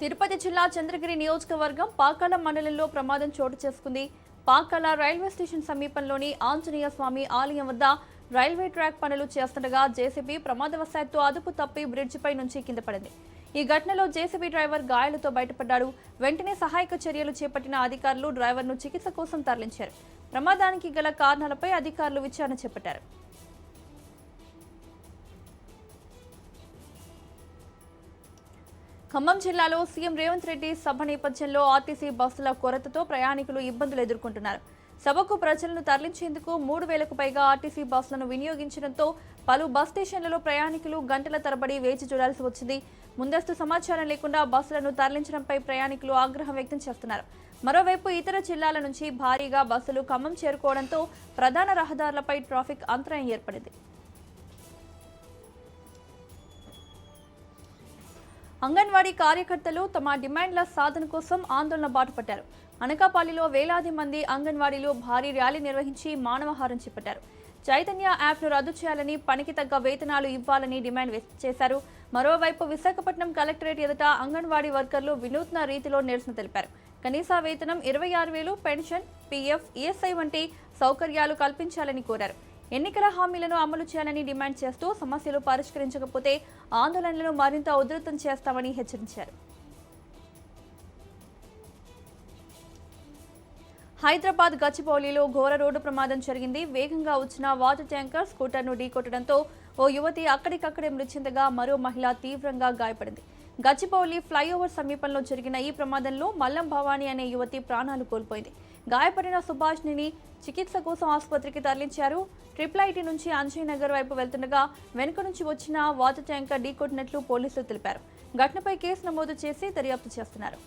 తిరుపతి జిల్లా చంద్రగిరి నియోజకవర్గం పాకాల మండలంలో ప్రమాదం చోటు చేసుకుంది. పాకాల రైల్వే స్టేషన్ సమీపంలోని ఆంజనేయ స్వామి ఆలయం వద్ద రైల్వే ట్రాక్ పనులు చేస్తుండగా జేసీబీ ప్రమాదవశాత్తు అదుపు తప్పి బ్రిడ్జిపై నుంచి కింద పడింది. ఈ ఘటనలో జేసీబీ డ్రైవర్ గాయాలతో బయటపడ్డాడు. వెంటనే సహాయక చర్యలు చేపట్టిన అధికారులు డ్రైవర్ను చికిత్స కోసం తరలించారు. ప్రమాదానికి గల కారణాలపై అధికారులు విచారణ చేపట్టారు. ఖమ్మం జిల్లాలో సీఎం రేవంత్ రెడ్డి సభ నేపథ్యంలో ఆర్టీసీ బస్సుల కొరతతో ప్రయాణికులు ఇబ్బందులు ఎదుర్కొంటున్నారు. సభకు ప్రజలను తరలించేందుకు 3,000కు పైగా ఆర్టీసీ బస్సులను వినియోగించడంతో పలు బస్ స్టేషన్లలో ప్రయాణికులు గంటల తరబడి వేచి చూడాల్సి వచ్చింది. ముందస్తు సమాచారం లేకుండా బస్సులను తరలించడంపై ప్రయాణికులు ఆగ్రహం వ్యక్తం చేస్తున్నారు. మరోవైపు ఇతర జిల్లాల నుంచి భారీగా బస్సులు ఖమ్మం చేరుకోవడంతో ప్రధాన రహదారులపై ట్రాఫిక్ అంతరాయం ఏర్పడింది. అంగన్వాడీ కార్యకర్తలు తమ డిమాండ్ల సాధన కోసం ఆందోళన బాటపట్టారు. అనకాపల్లిలో వేలాది మంది అంగన్వాడీలు భారీ ర్యాలీ నిర్వహించి మానవహారం చేపట్టారు. చైతన్య యాప్ను రద్దు చేయాలని, పనికి తగ్గ వేతనాలు ఇవ్వాలని డిమాండ్ చేశారు. మరోవైపు విశాఖపట్నం కలెక్టరేట్ ఎదుట అంగన్వాడీ వర్కర్లు వినూత్న రీతిలో నిరసన తెలిపారు. కనీస వేతనం 26,000, పెన్షన్, పీఎఫ్, ఈఎస్ఐ వంటి సౌకర్యాలు కల్పించాలని కోరారు. ఎన్నికల హామీలను అమలు చేయాలని డిమాండ్ చేస్తూ సమస్యలు పరిష్కరించకపోతే ఆందోళనలను మరింత ఉధృతం చేస్తామని హెచ్చరించారు. హైదరాబాద్ గచ్చిబౌలిలో ఘోర రోడ్డు ప్రమాదం జరిగింది. వేగంగా వచ్చిన వాటర్ ట్యాంకర్ స్కూటర్ను ఢీకొట్టడంతో ఓ యువతి అక్కడికక్కడే మృతి చెందగా మరో మహిళ తీవ్రంగా గాయపడింది. గచ్చిబౌలి ఫ్లైఓవర్ సమీపంలో జరిగిన ఈ ప్రమాదంలో మల్లం భవానీ అనే యువతి ప్రాణాలు కోల్పోయింది. గాయపడిన సుభాష్ని చికిత్స కోసం ఆసుపత్రికి తరలించారు. ట్రిపుల్ నుంచి అంజయ్యనగర్ వైపు వెళ్తుండగా వెనుక నుంచి వచ్చిన వాటర్ ట్యాంకర్ ఢీకొట్టినట్లు పోలీసులు తెలిపారు. ఘటనపై కేసు నమోదు చేసి దర్యాప్తు చేస్తున్నారు.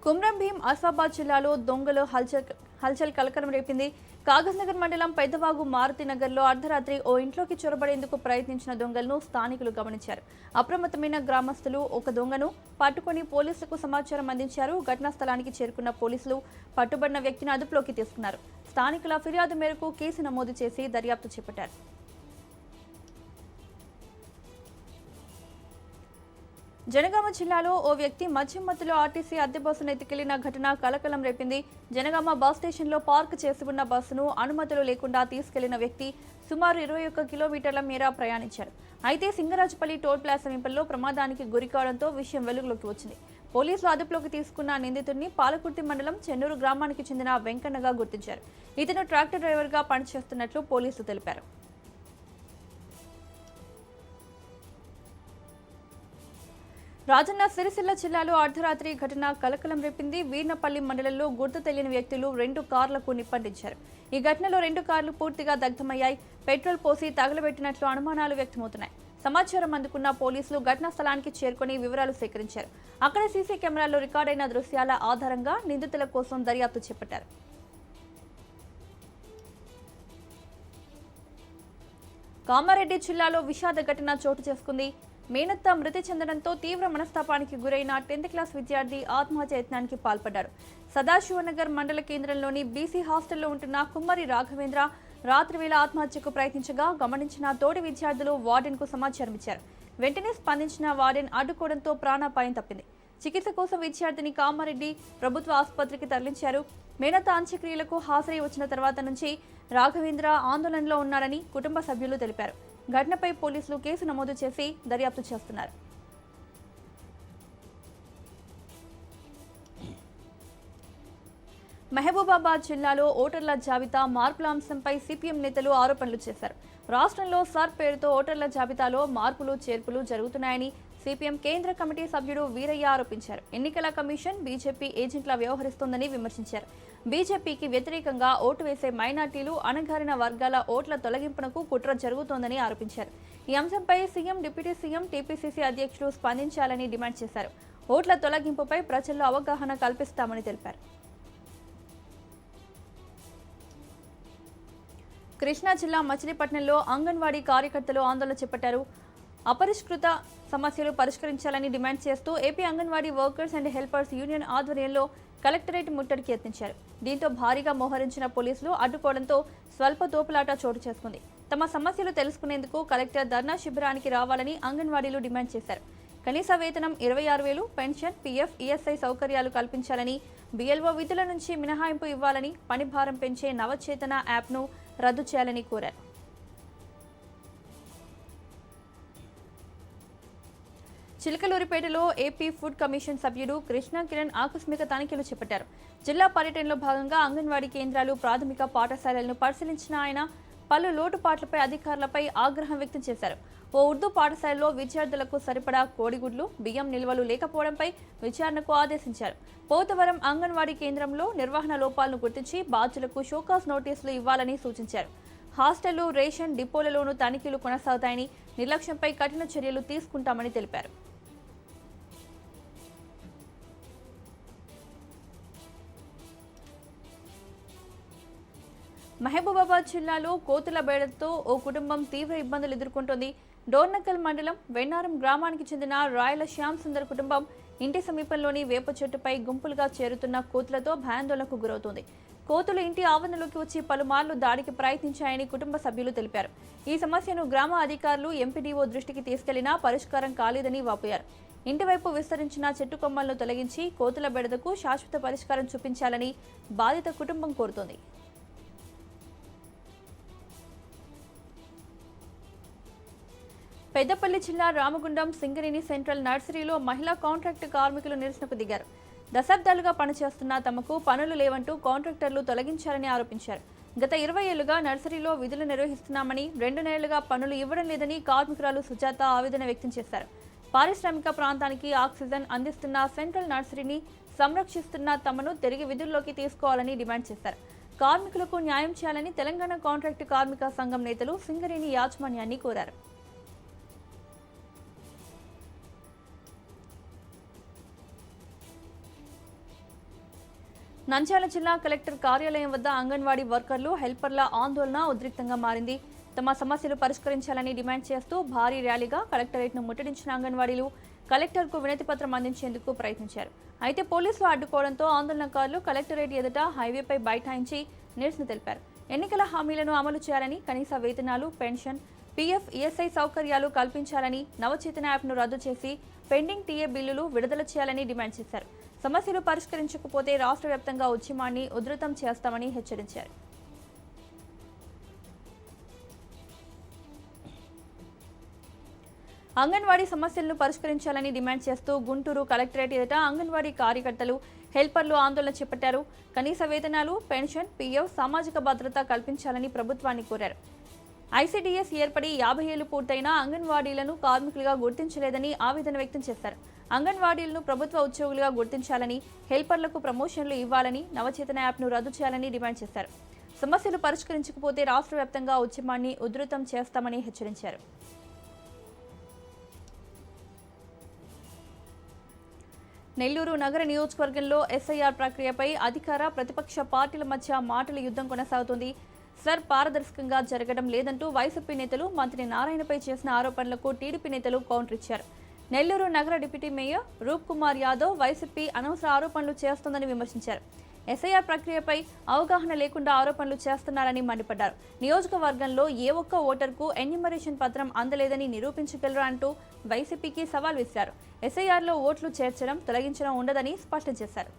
కుమ్రం భీం ఆసిఫాబాద్ జిల్లాలో దొంగలు హల్చల్ కలకలం రేపింది. కాగజ్నగర్ మండలం పెద్దవాగు మారుతినగర్లో అర్ధరాత్రి ఓ ఇంట్లోకి చొరబడేందుకు ప్రయత్నించిన దొంగలను స్థానికులు గమనించారు. అప్రమత్తమైన గ్రామస్తులు ఒక దొంగను పట్టుకుని పోలీసులకు సమాచారం అందించారు. ఘటనా స్థలానికి చేరుకున్న పోలీసులు పట్టుబడిన వ్యక్తిని అదుపులోకి తీసుకున్నారు. స్థానికుల ఫిర్యాదు మేరకు కేసు నమోదు చేసి దర్యాప్తు చేపట్టారు. జనగామ జిల్లాలో ఓ వ్యక్తి మద్యం మత్తులో ఆర్టీసీ అద్దె బస్సును ఎత్తుకెళ్లిన ఘటన కలకలం రేపింది. జనగామ బస్ స్టేషన్లో పార్క్ చేసి ఉన్న బస్సును అనుమతులు లేకుండా తీసుకెళ్లిన వ్యక్తి సుమారు 21 కిలోమీటర్ల మేర ప్రయాణించారు. అయితే సింగరాజపల్లి టోల్ ప్లాజా సమీపంలో ప్రమాదానికి గురికావడంతో విషయం వెలుగులోకి వచ్చింది. పోలీసులు అదుపులోకి తీసుకున్న నిందితుడిని పాలకుర్తి మండలం చెన్నూరు గ్రామానికి చెందిన వెంకన్నగా గుర్తించారు. ఇతను ట్రాక్టర్ డ్రైవర్గా పనిచేస్తున్నట్లు పోలీసులు తెలిపారు. రాజన్న సిరిసిల్ల జిల్లాలో అర్ధరాత్రి ఘటన కలకలం రేపింది. వీర్నపల్లి మండలంలో గుర్తు తెలియని వ్యక్తులు 2 కార్లకు నిప్పంటించారు. ఈ ఘటనలో 2 కార్లు పూర్తిగా దగ్ధమయ్యాయి. పెట్రోల్ పోసి తగలబెట్టినట్లు అనుమానాలు వ్యక్తమవుతున్నాయి. సమాచారం అందుకున్న పోలీసులు ఘటనా స్థలానికి చేరుకుని వివరాలు సేకరించారు. అక్కడ సీసీ కెమెరాల్లో రికార్డైన దృశ్యాల ఆధారంగా నిందితుల కోసం దర్యాప్తు చేపట్టారు. కామారెడ్డి జిల్లాలో విషాద ఘటన చోటు చేసుకుంది. మేనత్త మృతి చెందడంతో తీవ్ర మనస్తాపానికి గురైన 10th క్లాస్ విద్యార్థి ఆత్మహత్య యత్నానికి పాల్పడ్డాడు. సదాశివనగర్ మండల కేంద్రంలోని బీసీ హాస్టల్లో ఉంటున్న కుమ్మరి రాఘవేంద్ర రాత్రివేళ ఆత్మహత్యకు ప్రయత్నించగా గమనించిన తోటి విద్యార్థులు వార్డెన్కు సమాచారం ఇచ్చారు. వెంటనే స్పందించిన వార్డెన్ అడ్డుకోవడంతో ప్రాణాపాయం తప్పింది. చికిత్స కోసం విద్యార్థిని కామారెడ్డి ప్రభుత్వ ఆసుపత్రికి తరలించారు. మేనత్త అంత్యక్రియలకు హాజరై వచ్చిన తర్వాత నుంచి రాఘవేంద్ర ఆందోళనలో ఉన్నారని కుటుంబ సభ్యులు తెలిపారు. ఘటనపై పోలీసులు కేసు నమోదు చేసి దర్యాప్తు చేస్తున్నారు. మహబూబాబాద్ జిల్లాలో ఓటర్ల జాబితా మార్పుల అంశంపై సిపిఎం నేతలు ఆరోపణలు చేశారు. రాష్ట్రంలో సర్ పేరుతో ఓటర్ల జాబితాలో మార్పులు చేర్పులు జరుగుతున్నాయని సిపిఎం కేంద్ర కమిటీ సభ్యుడు వీరయ్య ఆరోపించారు. ఎన్నికల కమిషన్ బీజేపీ ఏజెంట్లా వ్యవహరిస్తోందని విమర్శించారు. బీజేపీకి వ్యతిరేకంగా ఓటు వేసే మైనార్టీలు, అణగారిన వర్గాల ఓట్ల తొలగింపునకు కుట్ర జరుగుతోందని ఆరోపించారు. ఈ అంశంపై సీఎం, డిప్యూటీ సీఎం, టీపీసీసీ అధ్యక్షులు స్పందించాలని డిమాండ్ చేశారు. ఓట్ల తొలగింపుపై ప్రజల్లో అవగాహన కల్పిస్తామని తెలిపారు. కృష్ణా జిల్లా మచిలీపట్నంలో అంగన్వాడీ కార్యకర్తలు ఆందోళన చేపట్టారు. అపరిష్కృత సమస్యలు పరిష్కరించాలని డిమాండ్ చేస్తూ AP anganwadi workers and helpers union ఆధ్వర్యంలో కలెక్టరేట్ ముట్టడికి యత్నించారు. దీంతో భారీగా మోహరించిన పోలీసులు అడ్డుకోవడంతో స్వల్ప తోపులాట చోటు చేసుకుంది. తమ సమస్యలు తెలుసుకునేందుకు కలెక్టర్ ధర్నా శిబిరానికి రావాలని అంగన్వాడీలు డిమాండ్ చేశారు. కనీస వేతనం 26,000, పెన్షన్, పీఎఫ్, ఈఎస్ఐ సౌకర్యాలు కల్పించాలని, బీఎల్ఓ విధుల నుంచి మినహాయింపు ఇవ్వాలని, పని భారం పెంచే నవచేతన యాప్ను రద్దు చేయాలని కోరారు. చిలకలూరిపేటలో ఏపీ ఫుడ్ కమిషన్ సభ్యుడు కృష్ణ కిరణ్ ఆకస్మిక తనిఖీలు చేపట్టారు. జిల్లా పర్యటనలో భాగంగా అంగన్వాడీ కేంద్రాలు, ప్రాథమిక పాఠశాలలను పరిశీలించిన ఆయన పలు లోటుపాట్లపై అధికారులపై ఆగ్రహం వ్యక్తం చేశారు. ఓ ఉర్దూ పాఠశాలలో విద్యార్థులకు సరిపడా కోడిగుడ్లు, బియ్యం నిల్వలు లేకపోవడంపై విచారణకు ఆదేశించారు. పోతవరం అంగన్వాడీ కేంద్రంలో నిర్వహణ లోపాలను గుర్తించి బాధ్యులకు షోకాజ్ నోటీసులు ఇవ్వాలని సూచించారు. హాస్టళ్లు, రేషన్ డిపోలలోనూ తనిఖీలు కొనసాగుతాయని, నిర్లక్ష్యంపై కఠిన చర్యలు తీసుకుంటామని తెలిపారు. మహబూబాబాద్ జిల్లాలో కోతుల బేడతో ఓ కుటుంబం తీవ్ర ఇబ్బందులు ఎదుర్కొంటోంది. డోర్నకల్ మండలం వెన్నారం గ్రామానికి చెందిన రాయల శ్యామ్ సుందర్ కుటుంబం ఇంటి సమీపంలోని వేప చెట్టుపై గుంపులుగా చేరుతున్న కోతులతో భయాందోళనకు గురవుతోంది. కోతులు ఇంటి ఆవరణలోకి వచ్చి పలుమార్లు దాడికి ప్రయత్నించాయని కుటుంబ సభ్యులు తెలిపారు. ఈ సమస్యను గ్రామ అధికారులు, ఎంపీడీఓ దృష్టికి తీసుకెళ్లినా పరిష్కారం కాలేదని వాపోయారు. ఇంటివైపు విస్తరించిన చెట్టు కొమ్మలను తొలగించి కోతుల బెడదకు శాశ్వత పరిష్కారం చూపించాలని బాధిత కుటుంబం కోరుతోంది. పెద్దపల్లి జిల్లా రామగుండం సింగరేణి సెంట్రల్ నర్సరీలో మహిళా కాంట్రాక్టు కార్మికులు నిరసనకు దిగారు. దశాబ్దాలుగా పనిచేస్తున్నా తమకు పనులు లేవంటూ కాంట్రాక్టర్లు తొలగించారని ఆరోపించారు. గత 20 ఏళ్లుగా నర్సరీలో విధులు నిర్వహిస్తున్నామని, 2 నెలలుగా పనులు ఇవ్వడం లేదని కార్మికురాలు సుజాత ఆవేదన వ్యక్తం చేశారు. పారిశ్రామిక ప్రాంతానికి ఆక్సిజన్ అందిస్తున్న సెంట్రల్ నర్సరీని సంరక్షిస్తున్న తమను తిరిగి విధుల్లోకి తీసుకోవాలని డిమాండ్ చేశారు. కార్మికులకు న్యాయం చేయాలని తెలంగాణ కాంట్రాక్టు కార్మిక సంఘం నేతలు సింగరేణి యాజమాన్యాన్ని కోరారు. నంద్యాల జిల్లా కలెక్టర్ కార్యాలయం వద్ద అంగన్వాడీ వర్కర్లు, హెల్పర్ల ఆందోళన ఉద్రిక్తంగా మారింది. తమ సమస్యలు పరిష్కరించాలని డిమాండ్ చేస్తూ భారీ ర్యాలీగా కలెక్టరేట్ను ముట్టడించిన అంగన్వాడీలు కలెక్టర్కు వినతిపత్రం అందించేందుకు ప్రయత్నించారు. అయితే పోలీసులు అడ్డుకోవడంతో ఆందోళనకారులు కలెక్టరేట్ ఎదుట హైవేపై బైఠాయించి నిరసన తెలిపారు. ఎన్నికల హామీలను అమలు చేయాలని, కనీస వేతనాలు, పెన్షన్, పీఎఫ్, ఈఎస్ఐ సౌకర్యాలు కల్పించాలని, నవచేతన యాప్ను రద్దు చేసి పెండింగ్ టీఏ బిల్లులు విడుదల చేయాలని డిమాండ్ చేశారు. సమస్యలు పరిష్కరించకపోతే రాష్ట్ర వ్యాప్తంగా ఉద్యమాన్ని ఉధృతం చేస్తామని హెచ్చరించారు. అంగన్వాడీ సమస్యలను పరిష్కరించాలని డిమాండ్ చేస్తూ గుంటూరు కలెక్టరేట్ ఎదుట అంగన్వాడీ కార్యకర్తలు, హెల్పర్లు ఆందోళన చేపట్టారు. కనీస వేతనాలు, పెన్షన్, పీఎఫ్, సామాజిక భద్రత కల్పించాలని ప్రభుత్వాన్ని కోరారు. ఐసీడీఎస్ ఏర్పడి 50 ఏళ్లు పూర్తయినా అంగన్వాడీలను కార్మికులుగా గుర్తించలేదని ఆవేదన వ్యక్తం చేశారు. అంగన్వాడీలను ప్రభుత్వ ఉద్యోగులుగా గుర్తించాలని, హెల్పర్లకు ప్రమోషన్లు ఇవ్వాలని, నవచేతన యాప్ను రద్దు చేయాలని డిమాండ్ చేశారు. సమస్యలు పరిష్కరించకపోతే రాష్ట్ర వ్యాప్తంగా ఉద్యమాన్ని ఉధృతం చేస్తామని హెచ్చరించారు. నెల్లూరు నగర నియోజకవర్గంలో ఎస్ఐఆర్ ప్రక్రియపై అధికార, ప్రతిపక్ష పార్టీల మధ్య మాటల యుద్ధం కొనసాగుతోంది. సర్ పారదర్శకంగా జరగడం లేదంటూ వైసీపీ నేతలు మంత్రి నారాయణపై చేసిన ఆరోపణలకు టీడీపీ నేతలు కౌంటర్ ఇచ్చారు. నెల్లూరు నగర డిప్యూటీ మేయర్ రూప్ కుమార్ యాదవ్ వైసీపీ అనవసర ఆరోపణలు చేస్తోందని విమర్శించారు. ఎస్ఐఆర్ ప్రక్రియపై అవగాహన లేకుండా ఆరోపణలు చేస్తున్నారని మండిపడ్డారు. నియోజకవర్గంలో ఏ ఒక్క ఓటర్కు ఎన్యూమరేషన్ పత్రం అందలేదని నిరూపించగలరా అంటూ వైసీపీకి సవాల్ విసిరారు. ఎస్ఐఆర్లో ఓట్లు చేర్చడం, తొలగించడం ఉండదని స్పష్టం చేశారు.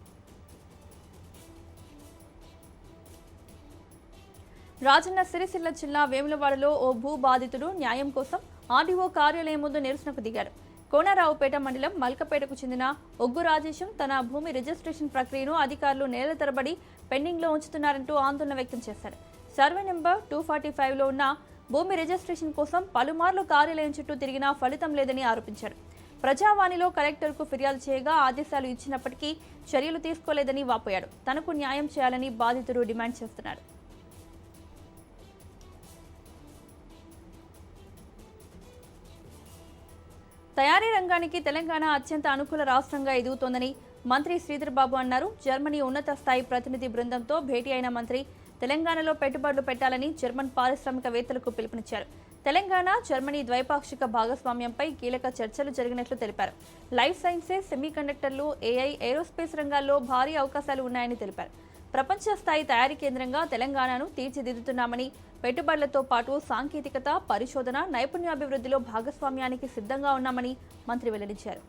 రాజన్న సిరిసిల్ల జిల్లా వేములవాడలో ఓ భూ బాధితుడు న్యాయం కోసం ఆర్డీఓ కార్యాలయం ముందు నిరసనకు దిగారు. కోనరావుపేట మండలం మల్కపేటకు చెందిన ఒగ్గు రాజేశం తన భూమి రిజిస్ట్రేషన్ ప్రక్రియను అధికారులు నెలల తరబడి పెండింగ్లో ఉంచుతున్నారంటూ ఆందోళన వ్యక్తం చేశారు. సర్వే నెంబర్ 245లో ఉన్న భూమి రిజిస్ట్రేషన్ కోసం పలుమార్లు కార్యాలయం చుట్టూ తిరిగినా ఫలితం లేదని ఆరోపించారు. ప్రజావాణిలో కలెక్టర్కు ఫిర్యాదు చేయగా ఆదేశాలు ఇచ్చినప్పటికీ చర్యలు తీసుకోలేదని వాపోయాడు. తనకు న్యాయం చేయాలని బాధితుడు డిమాండ్ చేస్తున్నాడు. తయారీ రంగానికి తెలంగాణ అత్యంత అనుకూల రాష్ట్రంగా ఎదుగుతోందని మంత్రి శ్రీధర్ బాబు అన్నారు. జర్మనీ ఉన్నత స్థాయి ప్రతినిధి బృందంతో భేటీ అయిన మంత్రి తెలంగాణలో పెట్టుబడులు పెట్టాలని జర్మన్ పారిశ్రామికవేత్తలకు పిలుపునిచ్చారు. తెలంగాణ, జర్మనీ ద్వైపాక్షిక భాగస్వామ్యంపై కీలక చర్చలు జరిగినట్లు తెలిపారు. లైఫ్ సైన్సెస్, సెమీకండక్టర్లు, ఏఐ, ఏరోస్పేస్ రంగాల్లో భారీ అవకాశాలు ఉన్నాయని తెలిపారు. ప్రపంచ స్థాయి తయారీ కేంద్రంగా తెలంగాణను తీర్చిదిద్దుతున్నామని, పెట్టుబడులతో పాటు సాంకేతికత, పరిశోధన, నైపుణ్యాభివృద్ధిలో భాగస్వామ్యానికి సిద్ధంగా ఉన్నామని మంత్రి వెల్లడించారు.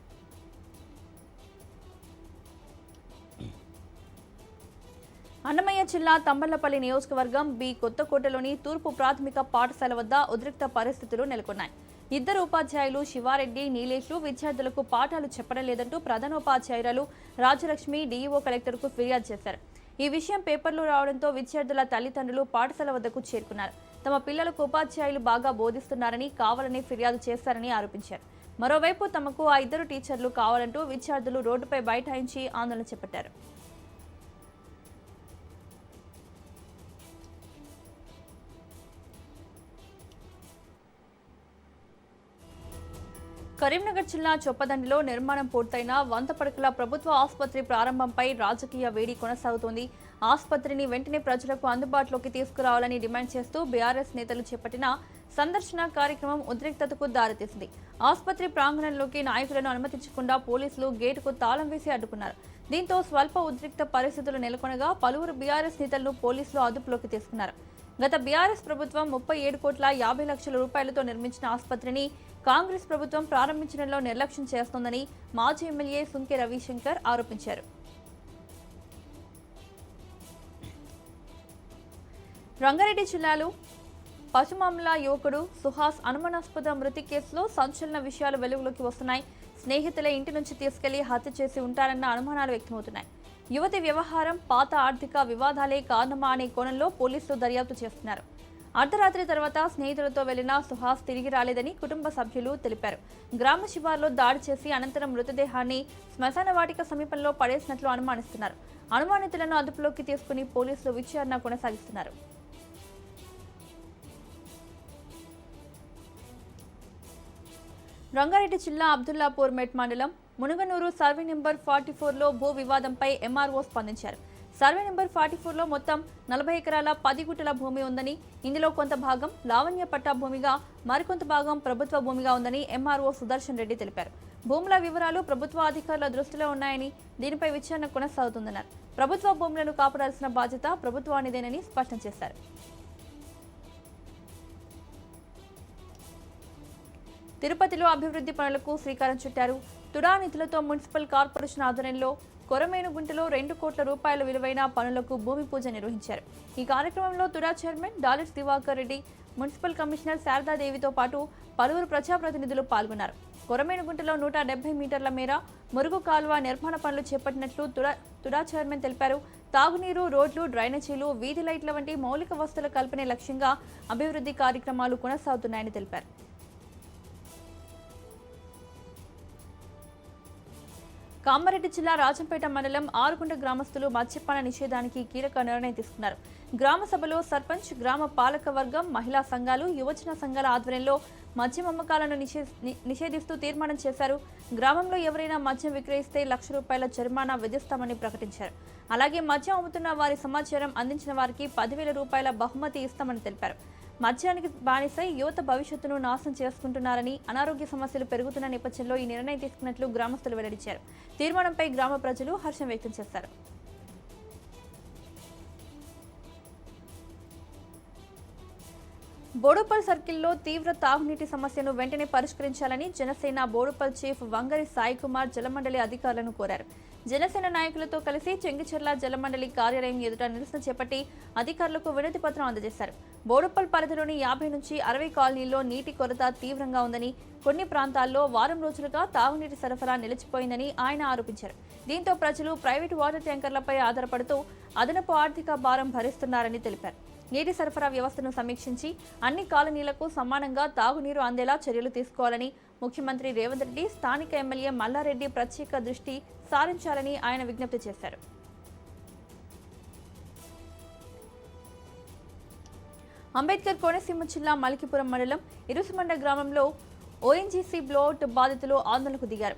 అన్నమయ్య జిల్లా తంబళ్లపల్లి నియోజకవర్గం బి కొత్తకోటలోని తూర్పు ప్రాథమిక పాఠశాల వద్ద ఉద్రిక్త పరిస్థితులు నెలకొన్నాయి. ఇద్దరు ఉపాధ్యాయులు శివారెడ్డి, నీలేష్లు విద్యార్థులకు పాఠాలు చెప్పడం లేదంటూ ప్రధానోపాధ్యాయురాలు రాజలక్ష్మి డీఈఓ కలెక్టర్కు ఫిర్యాదు చేశారు. ఈ విషయం పేపర్లో రావడంతో విద్యార్థుల తల్లిదండ్రులు పాఠశాల వద్దకు చేరుకున్నారు. తమ పిల్లలకు ఉపాధ్యాయులు బాగా బోధిస్తున్నారని, కావాలని ఫిర్యాదు చేశారని ఆరోపించారు. మరోవైపు తమకు ఆ ఇద్దరు టీచర్లు కావాలంటూ విద్యార్థులు రోడ్డుపై బైఠాయించి ఆందోళన చేపట్టారు. కరీంనగర్ జిల్లా చొప్పదండిలో నిర్మాణం పూర్తయిన 100 పడకల ప్రభుత్వ ఆసుపత్రి ప్రారంభంపై రాజకీయ వేడి కొనసాగుతోంది. ఆసుపత్రిని వెంటనే ప్రజలకు అందుబాటులోకి తీసుకురావాలని డిమాండ్ చేస్తూ బీఆర్ఎస్ నేతలు చేపట్టిన సందర్శన కార్యక్రమం ఉద్రిక్తతకు దారితీసింది. ఆసుపత్రి ప్రాంగణంలోకి నాయకులను అనుమతించకుండా పోలీసులు గేటుకు తాళం వేసి అడ్డుకున్నారు. దీంతో స్వల్ప ఉద్రిక్త పరిస్థితులు నెలకొనగా పలువురు బీఆర్ఎస్ నేతలను పోలీసులు అదుపులోకి తీసుకున్నారు. గత బీఆర్ఎస్ ప్రభుత్వం 37,50,00,000 రూపాయలతో నిర్మించిన ఆసుపత్రిని కాంగ్రెస్ ప్రభుత్వం ప్రారంభించడంలో నిర్లక్ష్యం చేస్తోందని మాజీ ఎమ్మెల్యే సుంకె రవిశంకర్ ఆరోపించారు. రంగారెడ్డి జిల్లాలో పశుమాంల యువకుడు సుహాస్ అనుమానాస్పద మృతి కేసులో సంచలన విషయాలు వెలుగులోకి వస్తున్నాయి. స్నేహితుల ఇంటి నుంచి తీసుకెళ్లి హత్య చేసి ఉంటారన్న అనుమానాలు వ్యక్తమవుతున్నాయి. యువతి వ్యవహారం పాత ఆర్థిక వివాదాలే కారణమా అనే కోణంలో పోలీసులు దర్యాప్తు చేస్తున్నారు. అర్ధరాత్రి తర్వాత స్నేహితులతో వెళ్లిన సుహాస్ తిరిగి రాలేదని కుటుంబ సభ్యులు తెలిపారు. గ్రామ శివార్లో దాడి చేసి అనంతరం మృతదేహాన్ని శ్మశాన వాటిక సమీపంలో పడేసినట్లు అనుమానిస్తున్నారు. అనుమానితులను అదుపులోకి తీసుకుని పోలీసులు విచారణ కొనసాగిస్తున్నారు. రంగారెడ్డి జిల్లా అబ్దుల్లాపూర్ మెట్ మండలం మునుగనూరు సర్వే నెంబర్ 44లో భూ వివాదంపై ఎంఆర్ఓ స్పందించారు. సర్వే నెంబర్ 44లో మొత్తం 40 ఎకరాల 10 గుంటల భూమి ఉందని, ఇందులో కొంత భాగం లావణ్య పట్టా భూమిగా, మరికొంత భాగం ప్రభుత్వ భూమిగా ఉందని ఎంఆర్ఓ సుదర్శన్ రెడ్డి తెలిపారు. భూముల వివరాలు ప్రభుత్వ అధికారుల దృష్టిలో ఉన్నాయని, దీనిపై విచారణ కొనసాగుతుందన్నారు. ప్రభుత్వ భూములను కాపాడాల్సిన బాధ్యత ప్రభుత్వానిదేనని స్పష్టం చేశారు. తిరుపతిలో అభివృద్ధి పనులకు శ్రీకారం చుట్టారు. తుడా నిధులతో మున్సిపల్ కార్పొరేషన్ ఆధ్వర్యంలో కొరమేనుగుంటలో 2 కోట్ల రూపాయల విలువైన పనులకు భూమి పూజ నిర్వహించారు. ఈ కార్యక్రమంలో TUDA chairman Dollars Diwakar Reddy, municipal commissioner శారదాదేవితో పాటు పలువురు ప్రజాప్రతినిధులు పాల్గొన్నారు. కొరమేనుగుంటలో 170 మీటర్ల మేర మురుగు కాలువ నిర్మాణ పనులు చేపట్టినట్లు తుడా చైర్మన్ తెలిపారు. తాగునీరు, రోడ్లు, డ్రైనేజీలు, వీధి లైట్ల వంటి మౌలిక వసతుల కల్పనే లక్ష్యంగా అభివృద్ధి కార్యక్రమాలు కొనసాగుతున్నాయని తెలిపారు. కామారెడ్డి జిల్లా రాజంపేట మండలం ఆరుగుంట గ్రామస్తులు మద్యపాన నిషేధానికి కీలక నిర్ణయం తీసుకున్నారు. గ్రామ సభలో సర్పంచ్, గ్రామ పాలక వర్గం, మహిళా సంఘాలు, యువజన సంఘాల ఆధ్వర్యంలో మద్యం అమ్మకాలను నిషేధిస్తూ తీర్మానం చేశారు. గ్రామంలో ఎవరైనా మద్యం విక్రయిస్తే ₹1,00,000 జరిమానా విధిస్తామని ప్రకటించారు. అలాగే మద్యం అమ్ముతున్న వారి సమాచారం అందించిన వారికి ₹10,000 బహుమతి ఇస్తామని తెలిపారు. మద్యానికి బానిసై యువత భవిష్యత్తును నాశనం చేసుకుంటున్నారని, అనారోగ్య సమస్యలు పెరుగుతున్న నేపథ్యంలో ఈ నిర్ణయం తీసుకున్నట్లు గ్రామస్తులు వెల్లడించారు. తీర్మానంపై గ్రామ ప్రజలు హర్షం వ్యక్తం చేశారు. బోడుపల్ సర్కిల్లో తీవ్ర తాగునీటి సమస్యను వెంటనే పరిష్కరించాలని జనసేన బోడుపల్ చీఫ్ వంగరి సాయి కుమార్ జలమండలి అధికారులను కోరారు. జనసేన నాయకులతో కలిసి చెంగిచెర్ల జలమండలి కార్యాలయం ఎదుట నిరసన చేపట్టి అధికారులకు వినతి పత్రం అందజేశారు. బోడుపల్ పరిధిలోని 50 నుంచి 60 కాలనీల్లో నీటి కొరత తీవ్రంగా ఉందని, కొన్ని ప్రాంతాల్లో వారం రోజులుగా తాగునీటి సరఫరా నిలిచిపోయిందని ఆయన ఆరోపించారు. దీంతో ప్రజలు ప్రైవేటు వాటర్ ట్యాంకర్లపై ఆధారపడుతూ అదనపు ఆర్థిక భారం భరిస్తున్నారని తెలిపారు. నీటి సరఫరా వ్యవస్థను సమీక్షించి అన్ని కాలనీలకు సమానంగా తాగునీరు అందేలా చర్యలు తీసుకోవాలని ముఖ్యమంత్రి రేవంత్ రెడ్డి, స్థానిక ఎమ్మెల్యే మల్లారెడ్డి ప్రత్యేక దృష్టి సారించాలని ఆయన విజ్ఞప్తి చేశారు. అంబేద్కర్ కోనసీమ జిల్లా మలికిపురం మండలం ఇరుసుమండ గ్రామంలో ఓఎన్జీసీ బ్లోఅవుట్ బాధితులు ఆందోళనకు దిగారు.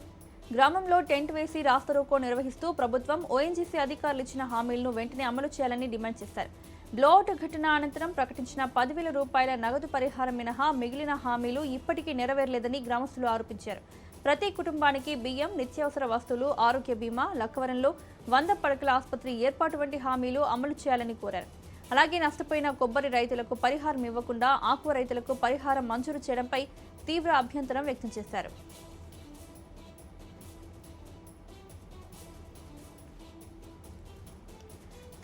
గ్రామంలో టెంట్ వేసి రాస్తారోకో నిర్వహిస్తూ ప్రభుత్వం, ఓఎన్జీసీ అధికారులు ఇచ్చిన హామీలను వెంటనే అమలు చేయాలని డిమాండ్ చేశారు. బ్లోఅవుట్ ఘటన అనంతరం ప్రకటించిన ₹10,000 నగదు పరిహారం మినహా మిగిలిన హామీలు ఇప్పటికీ నెరవేరలేదని గ్రామస్తులు ఆరోపించారు. ప్రతి కుటుంబానికి బియ్యం, నిత్యావసర వస్తువులు, ఆరోగ్య బీమా, లక్కవరంలో 100 పడకల ఆసుపత్రి ఏర్పాటు వంటి హామీలు అమలు చేయాలని కోరారు. అలాగే నష్టపోయిన కొబ్బరి రైతులకు పరిహారం ఇవ్వకుండా ఆక్వా రైతులకు పరిహారం మంజూరు చేయడంపై తీవ్ర అభ్యంతరం వ్యక్తం చేశారు.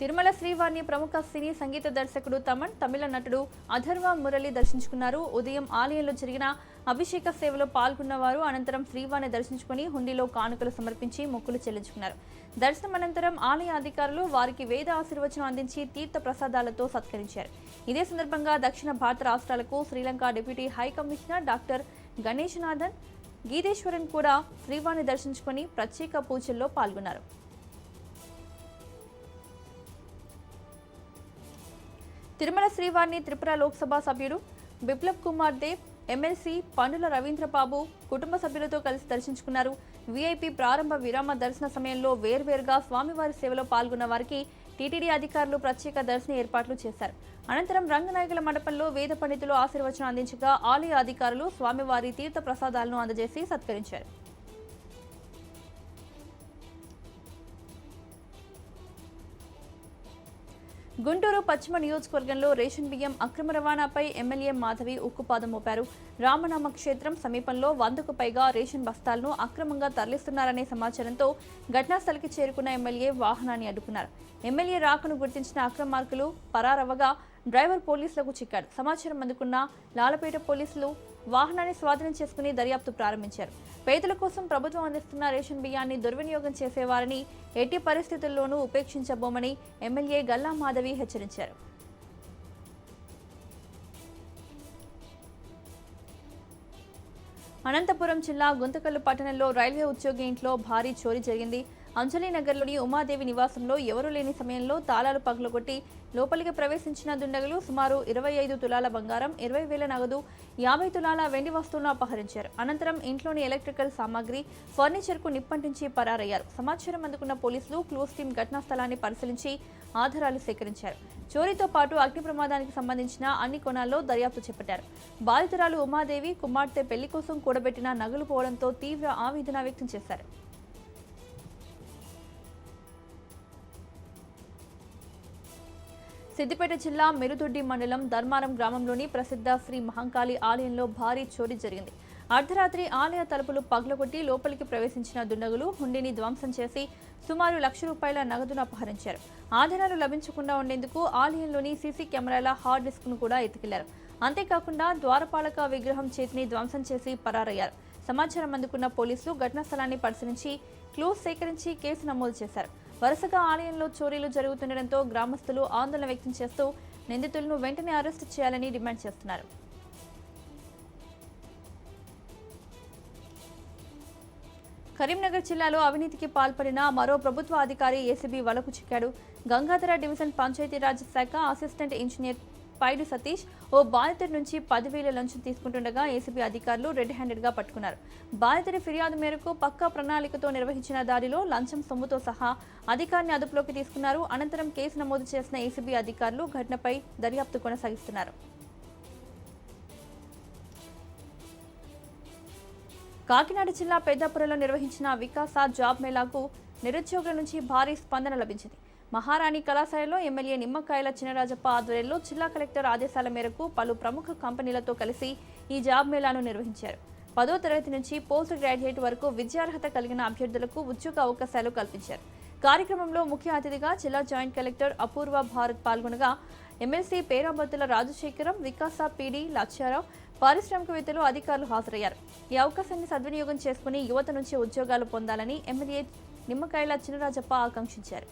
తిరుమల శ్రీవారిని ప్రముఖ సినీ సంగీత దర్శకుడు తమన్, తమిళ నటుడు అథర్వ మురళి దర్శించుకున్నారు. ఉదయం ఆలయంలో జరిగిన అభిషేక సేవలో పాల్గొన్నవారు అనంతరం శ్రీవారిని దర్శించుకుని హుండీలో కానుకలు సమర్పించి మొక్కులు చెల్లించుకున్నారు. దర్శనం అనంతరం ఆలయ అధికారులు వారికి వేద ఆశీర్వచనం అందించి తీర్థ ప్రసాదాలతో సత్కరించారు. ఇదే సందర్భంగా దక్షిణ భారత రాష్ట్రాలకు Sri Lanka deputy high commissioner doctor Ganeshanathan Geetheswaran కూడా శ్రీవారిని దర్శించుకుని ప్రత్యేక పూజల్లో పాల్గొన్నారు. తిరుమల శ్రీవారిని త్రిపుర లోక్సభ సభ్యుడు బిప్లబ్ కుమార్ దేవ్, ఎమ్మెల్సీ పండుల రవీంద్రబాబు కుటుంబ సభ్యులతో కలిసి దర్శించుకున్నారు. వీఐపీ ప్రారంభ విరామ దర్శన సమయంలో వేర్వేరుగా స్వామివారి సేవలో పాల్గొన్న వారికి టీటీడీ అధికారులు ప్రత్యేక దర్శన ఏర్పాట్లు చేశారు. అనంతరం రంగనాయకుల మండపంలో వేద పండితులు ఆశీర్వచనం అందించగా ఆలయ అధికారులు స్వామివారి తీర్థ ప్రసాదాలను అందజేసి సత్కరించారు. గుంటూరు పశ్చిమ నియోజకవర్గంలో రేషన్ బియ్యం అక్రమ రవాణాపై ఎమ్మెల్యే మాధవి ఉక్కుపాదం మోపారు. రామనామ క్షేత్రం సమీపంలో 100కు పైగా రేషన్ బస్తాలను అక్రమంగా తరలిస్తున్నారనే సమాచారంతో ఘటనాస్థలికి చేరుకున్న ఎమ్మెల్యే వాహనాన్ని అడ్డుకున్నారు. ఎమ్మెల్యే రాకను గుర్తించిన అక్రమార్కులు పరారవగా డ్రైవర్ పోలీసులకు చిక్కాడు. సమాచారం అందుకున్న లాలపేట పోలీసులు వాహనాన్ని స్వాధీనం చేసుకుని దర్యాప్తు ప్రారంభించారు. పేదల కోసం ప్రభుత్వం అందిస్తున్న రేషన్ బియ్యాన్ని దుర్వినియోగం చేసేవారని ఎట్టి పరిస్థితుల్లోనూ ఉపేక్షించబోమని ఎమ్మెల్యే గల్లా మాధవి హెచ్చరించారు. అనంతపురం జిల్లా గుంతకల్లు పట్టణంలో రైల్వే ఉద్యోగి ఇంట్లో భారీ చోరీ జరిగింది. అంజలీనగర్లోని ఉమాదేవి నివాసంలో ఎవరూ లేని సమయంలో తాళాలు పగలగొట్టి లోపలికి ప్రవేశించిన దుండగులు సుమారు 25 తులాల బంగారం, 20,000 నగదు, 50 తులాల వెండి వస్తువులను అపహరించారు. అనంతరం ఇంట్లోని ఎలక్ట్రికల్ సామాగ్రి, ఫర్నిచర్కు నిప్పంటించి పరారయ్యారు. సమాచారం అందుకున్న పోలీసులు క్లూస్ టీం ఘటనా స్థలాన్ని పరిశీలించి ఆధారాలు సేకరించారు. చోరీతో పాటు అగ్ని ప్రమాదానికి సంబంధించిన అన్ని కోణాల్లో దర్యాప్తు చేపట్టారు. బాధితురాలు ఉమాదేవి కుమార్తె పెళ్లి కోసం కూడబెట్టిన నగలు పోవడంతో తీవ్ర ఆవేదన వ్యక్తం చేశారు. సిద్దిపేట జిల్లా మెరుదొడ్డి మండలం ధర్మారం గ్రామంలోని ప్రసిద్ధ శ్రీ మహంకాళి ఆలయంలో భారీ చోరీ జరిగింది. అర్ధరాత్రి ఆలయ తలుపులు పగలగొట్టి లోపలికి ప్రవేశించిన దుండగులు హుండీని ధ్వంసం చేసి సుమారు ₹1,00,000 నగదును అపహరించారు. ఆధారాలు లభించకుండా ఉండేందుకు ఆలయంలోని సీసీ కెమెరాల హార్డ్ డిస్క్ను కూడా ఎత్తుకెళ్లారు. అంతేకాకుండా ద్వారపాలక విగ్రహం చేతిని ధ్వంసం చేసి పరారయ్యారు. సమాచారం అందుకున్న పోలీసులు ఘటనా స్థలాన్ని పరిశీలించి క్లూస్ సేకరించి కేసు నమోదు చేశారు. వరుసగా ఆలయంలో చోరీలు జరుగుతుండటంతో గ్రామస్తులు ఆందోళన వ్యక్తం చేస్తూ నిందితులను వెంటనే అరెస్టు చేయాలని డిమాండ్ చేస్తున్నారు. కరీంనగర్ జిల్లాలో అవినీతికి పాల్పడిన మరో ప్రభుత్వ అధికారి ఏసీబీ వలకు చిక్కాడు. గంగాధర డివిజన్ పంచాయతీరాజ్ శాఖ అసిస్టెంట్ ఇంజనీర్ పైడి సతీష్ ఓ బాధితుడి నుంచి 10,000 లంచం తీసుకుంటుండగా ఏసీబీ అధికారులు రెడ్ హ్యాండెడ్గా పట్టుకున్నారు. బాధితుడి ఫిర్యాదు మేరకు పక్కా ప్రణాళికతో నిర్వహించిన దాడిలో లంచం సొమ్ముతో సహా అధికారిని అదుపులోకి తీసుకున్నారు. అనంతరం కేసు నమోదు చేసిన ఏసీబీ అధికారులు ఘటనపై దర్యాప్తు కొనసాగిస్తున్నారు. కాకినాడ జిల్లా పెద్దాపురంలో నిర్వహించిన వికాస జాబ్ మేళాకు నిరుద్యోగుల నుంచి భారీ స్పందన లభించింది. మహారాణి కళాశాలలో ఎమ్మెల్యే నిమ్మకాయల చినరాజప్ప ఆధ్వర్యంలో జిల్లా కలెక్టర్ ఆదేశాల మేరకు పలు ప్రముఖ కంపెనీలతో కలిసి ఈ జాబ్ మేళాను నిర్వహించారు. 10వ తరగతి నుంచి పోస్ట్ గ్రాడ్యుయేట్ వరకు విద్యార్హత కలిగిన అభ్యర్థులకు ఉద్యోగ అవకాశాలు కల్పించారు. కార్యక్రమంలో ముఖ్య అతిథిగా జిల్లా జాయింట్ కలెక్టర్ అపూర్వ భారత్ పాల్గొనగా ఎమ్మెల్సీ పేరాబత్తుల రాజశేఖరం, వికాస పీడీ లక్ష్యారావు, పారిశ్రామికవేత్తలు, అధికారులు హాజరయ్యారు. ఈ అవకాశాన్ని సద్వినియోగం చేసుకుని యువత నుంచి ఉద్యోగాలు పొందాలని ఎమ్మెల్యే నిమ్మకాయల చినరాజప్ప ఆకాంక్షించారు.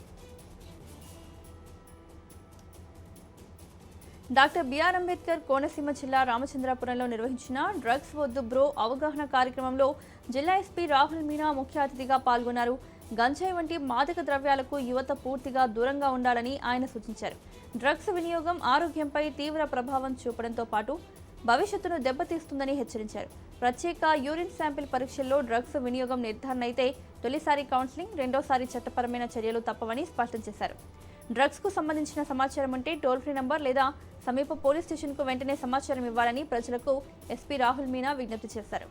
డాక్టర్ బిఆర్ అంబేద్కర్ కోనసీమ జిల్లా రామచంద్రాపురంలో నిర్వహించిన డ్రగ్స్ వద్దు బ్రో అవగాహన కార్యక్రమంలో జిల్లా ఎస్పీ రాహుల్ మీనా ముఖ్య అతిథిగా పాల్గొన్నారు. గంజాయి వంటి మాదక ద్రవ్యాలకు యువత పూర్తిగా దూరంగా ఉండాలని ఆయన సూచించారు. డ్రగ్స్ వినియోగం ఆరోగ్యంపై తీవ్ర ప్రభావం చూపడంతో పాటు భవిష్యత్తును దెబ్బతీస్తుందని హెచ్చరించారు. ప్రత్యేక యూరిన్ శాంపిల్ పరీక్షల్లో డ్రగ్స్ వినియోగం నిర్ధారణ అయితే తొలిసారి కౌన్సిలింగ్, రెండోసారి చట్టపరమైన చర్యలు తప్పవని స్పష్టం చేశారు. డ్రగ్స్కు సంబంధించిన సమాచారం ఉంటే టోల్ ఫ్రీ నంబర్ లేదా సమీప పోలీస్ స్టేషన్కు వెంటనే సమాచారం ఇవ్వాలని ప్రజలకు ఎస్పీ రాహుల్ మీనా విజ్ఞప్తి చేశారు.